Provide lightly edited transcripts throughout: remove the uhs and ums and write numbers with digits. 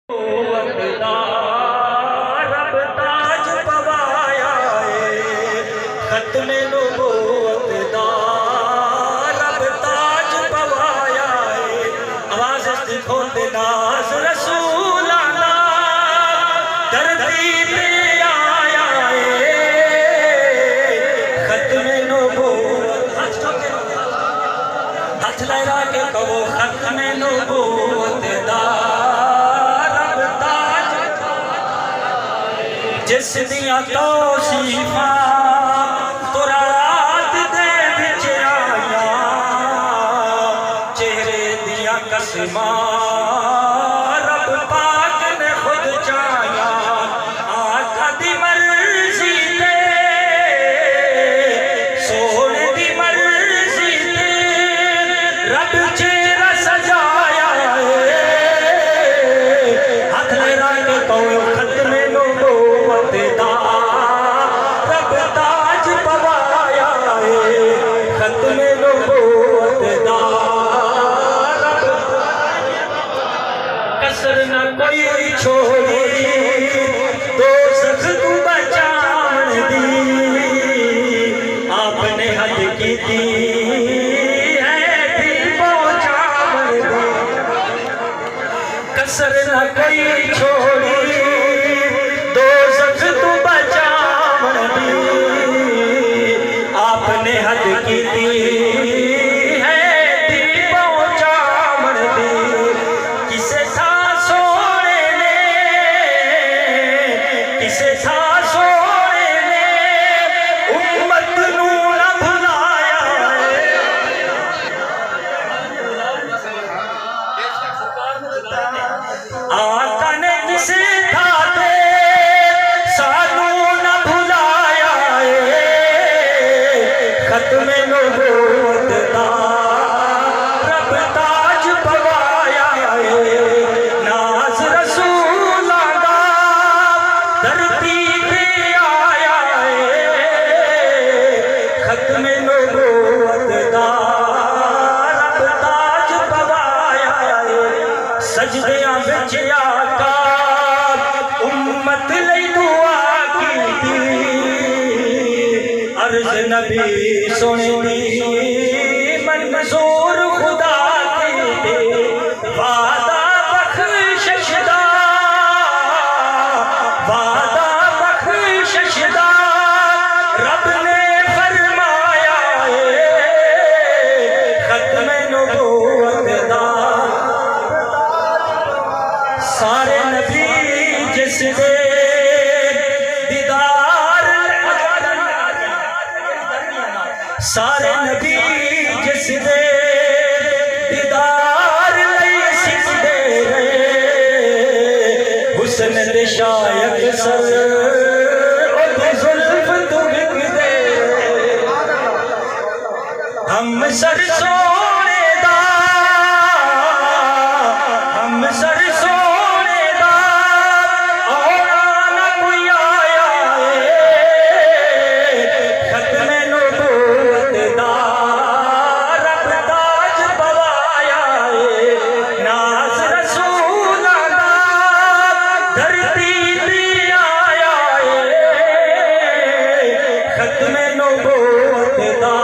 رب تاج پوایا ہے ختم نبوت دا رب تاج پوایا ہے آواز استخون دے ناز رسول اللہ دردی پہ آیا ہے ختم نبوت ہاتھ لہرا کے کہو ختم نبوت دا جس دیاں توصیفاں قرآن دے وچ آیاں چہرے دیاں قسماں رب پاک نے خود چاہیاں آقا دی مرضی تے سونے دی مرضی تے رب چہرہ سجایا ہے ہاتھ لہرا کے کہو ختم نبوت دا رب تاج پوایا ہے ختم نبوت دا رب کسر نہ کوئی چھوڑی دوزخ تو بچان دی آپ نے حد کی دی ہے دل پہنچان دی کسر نہ کوئی چھوڑی آپ نے حد کی دی ہے دل پہنچامن دی کسے تھا سونے نے کسے تھا سونے نے امت نو نہ بھلایا ہے آقا نے کسے تھا دے سانو نہ بھلایا ہے ختم نبوت دا رب تاج پوایا ہے ناز رسولاں دا دھرتی پہ آیا ہے ختم نبوت دا رب تاج پوایا ہے سجدیاں وچ آقا امت لئی دعا کیتی عرض نبی سنی منظور خدا کیتے وعدہ بخشش دا وعدہ بخشش دا رب نے فرمایا ہے ختم نبوت دا سارے نبی جس دے سارے نبی جس دے دیدار لئی سجدے رہے حسن دے شایق سر اُدھ زلف تو بک دے ہم سر سونے دا ہم سر سونے دا اور نہ کوئی آیا ہے ختم نبوت دا رب تاج پوایا ہے ناز رسولاں دا دھرتی پہ آیا ہے ختم نبوت دا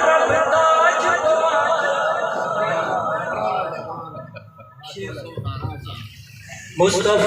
رب تاج پوایا مصطفیٰ